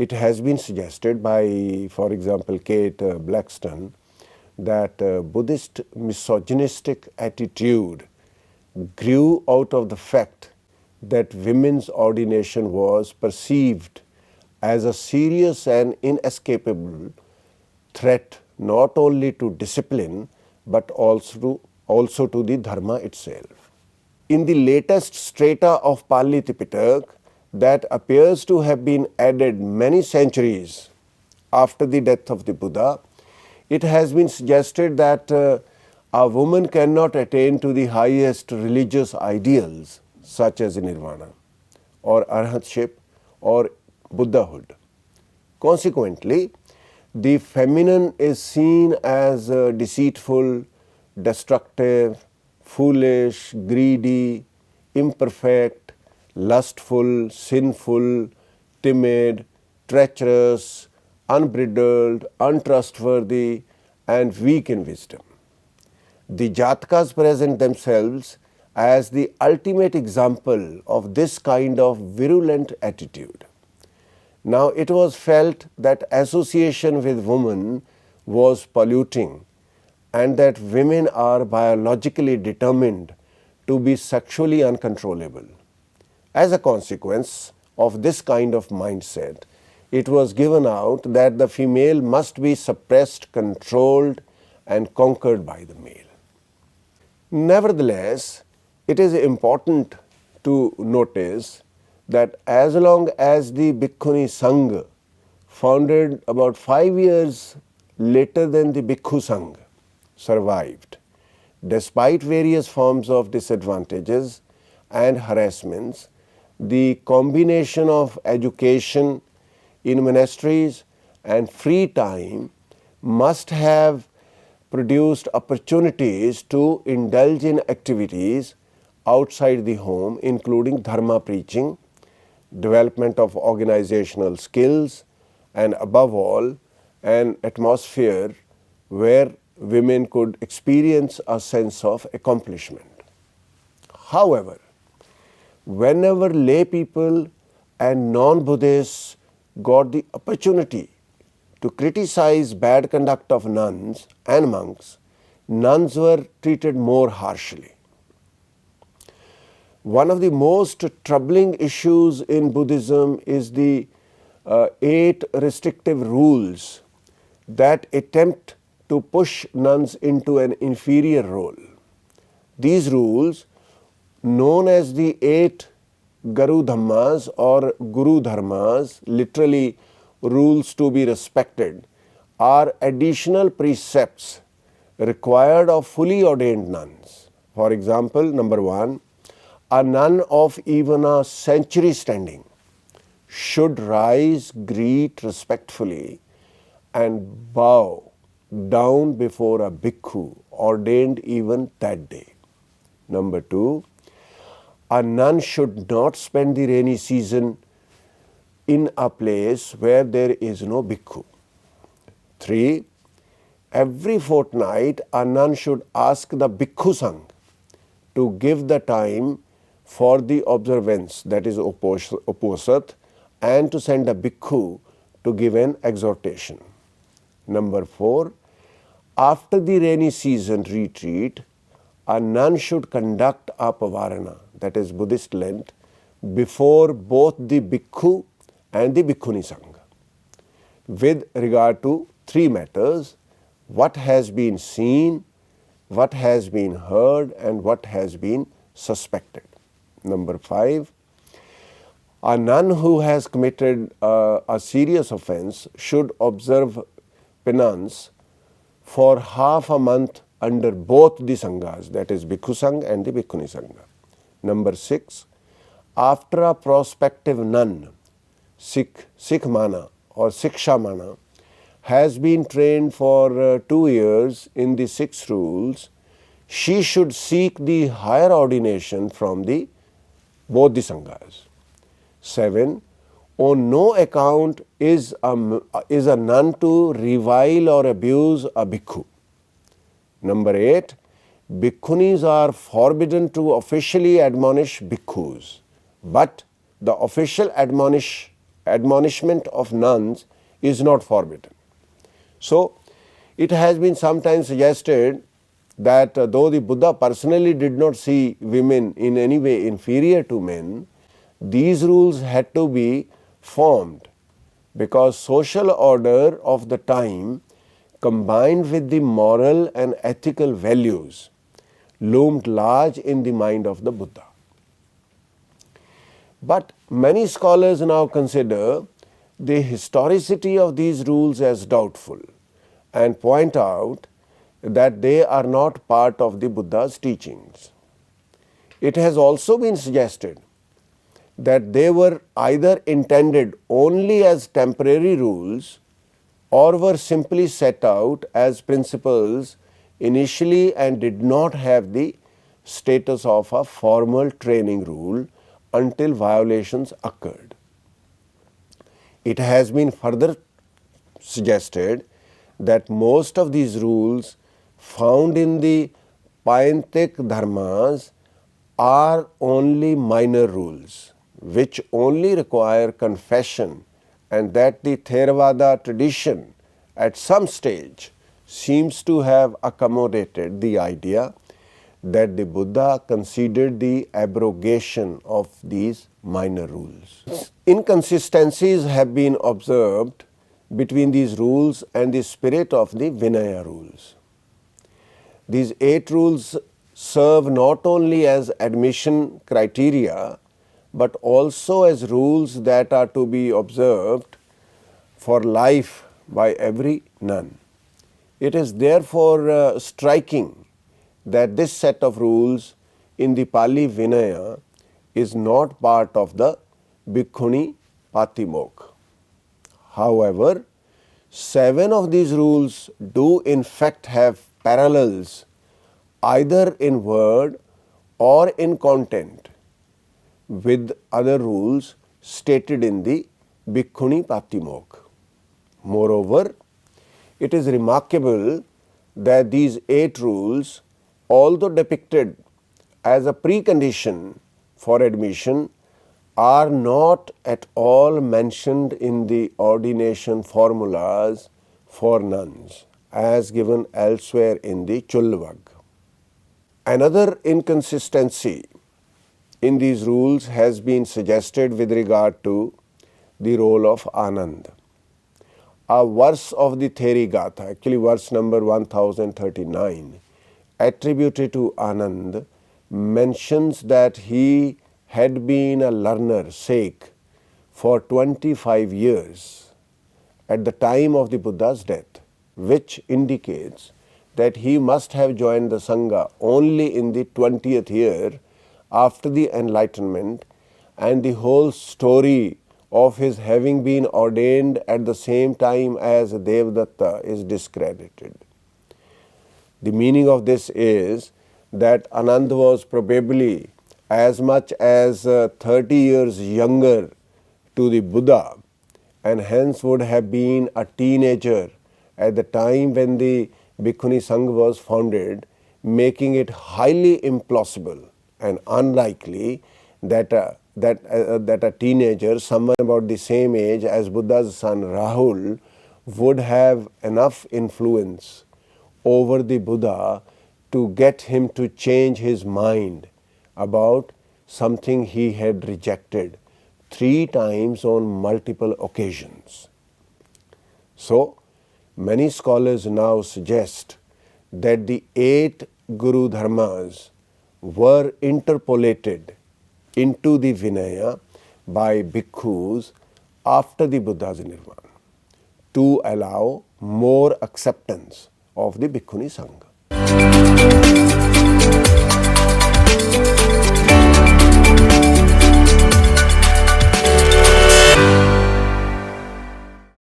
It has been suggested by, for example, Kate Blackstone, that Buddhist misogynistic attitude grew out of the fact that women's ordination was perceived as a serious and inescapable threat not only to discipline but also to the dharma itself. In the latest strata of Pali Tipitaka, that appears to have been added many centuries after the death of the Buddha, it has been suggested that a woman cannot attain to the highest religious ideals such as nirvana or arhatship or Buddhahood. Consequently, the feminine is seen as deceitful, destructive, foolish, greedy, imperfect, lustful, sinful, timid, treacherous, unbridled, untrustworthy, and weak in wisdom. The Jatakas present themselves as the ultimate example of this kind of virulent attitude. Now, it was felt that association with women was polluting and that women are biologically determined to be sexually uncontrollable. As a consequence of this kind of mindset, it was given out that the female must be suppressed, controlled, and conquered by the male. Nevertheless, it is important to notice that as long as the Bhikkhuni Sangha, founded about 5 years later than the Bhikkhu Sangha, survived, despite various forms of disadvantages and harassments, the combination of education in monasteries and free time must have produced opportunities to indulge in activities outside the home, including dharma preaching, development of organizational skills, and above all, an atmosphere where women could experience a sense of accomplishment. However, whenever lay people and non-Buddhists got the opportunity to criticize bad conduct of nuns and monks, nuns were treated more harshly. One of the most troubling issues in Buddhism is the 8 restrictive rules that attempt to push nuns into an inferior role. These rules, known as the 8 Garu Dhammas or Guru Dharmas, literally rules to be respected, are additional precepts required of fully ordained nuns. For example, number 1, a nun of even a century standing should rise, greet respectfully, and bow down before a bhikkhu ordained even that day. Number 2, a nun should not spend the rainy season in a place where there is no bhikkhu. 3, every fortnight a nun should ask the bhikkhu sangha to give the time for the observance, that is uposat, and to send a bhikkhu to give an exhortation. Number 4, after the rainy season retreat, a nun should conduct a pavarana, that is Buddhist Lent, before both the bhikkhu and the bhikkhuni sangha, with regard to 3 matters: what has been seen, what has been heard, and what has been suspected. Number 5, a nun who has committed a serious offense should observe penance for half a month under both the sanghas, that is Bhikkhu Sangha and the Bhikkhuni Sangha. Number 6, after a prospective nun, Sikh mana or Siksha mana, has been trained for 2 years in the 6 rules, she should seek the higher ordination from both the sanghas. 7, on no account is a nun to revile or abuse a bhikkhu. Number 8, bhikkhunis are forbidden to officially admonish bhikkhus, but the official admonishment of nuns is not forbidden. So, it has been sometimes suggested that though the Buddha personally did not see women in any way inferior to men, these rules had to be formed because social order of the time combined with the moral and ethical values loomed large in the mind of the Buddha. But many scholars now consider the historicity of these rules as doubtful and point out that they are not part of the Buddha's teachings. It has also been suggested that they were either intended only as temporary rules or were simply set out as principles initially and did not have the status of a formal training rule until violations occurred. It has been further suggested that most of these rules found in the Payantik dharmas are only minor rules which only require confession, and that the Theravada tradition at some stage seems to have accommodated the idea that the Buddha considered the abrogation of these minor rules. Inconsistencies have been observed between these rules and the spirit of the Vinaya rules. These 8 rules serve not only as admission criteria but also as rules that are to be observed for life by every nun. It is therefore striking that this set of rules in the Pali Vinaya is not part of the Bhikkhuni Patimokha. However, 7 of these rules do in fact have parallels either in word or in content with other rules stated in the Bhikkhuni Patimokha. Moreover, it is remarkable that these 8 rules, although depicted as a precondition for admission, are not at all mentioned in the ordination formulas for nuns as given elsewhere in the Chulvag. Another inconsistency in these rules has been suggested with regard to the role of Anand. A verse of the Theri Gatha, actually verse number 1039, attributed to Anand, mentions that he had been a learner, Sikh, for 25 years at the time of the Buddha's death, which indicates that he must have joined the Sangha only in the 20th year after the enlightenment, and the whole story of his having been ordained at the same time as Devdatta is discredited. The meaning of this is that Anand was probably as much as 30 years younger to the Buddha and hence would have been a teenager at the time when the Bhikkhuni Sangha was founded, making it highly implausible and unlikely that a teenager, someone about the same age as Buddha's son Rahul, would have enough influence over the Buddha to get him to change his mind about something he had rejected 3 times on multiple occasions. So, many scholars now suggest that the 8 Guru Dharmas were interpolated into the Vinaya by bhikkhus after the Buddha's Nirvana to allow more acceptance of the Bhikkhuni Sangha.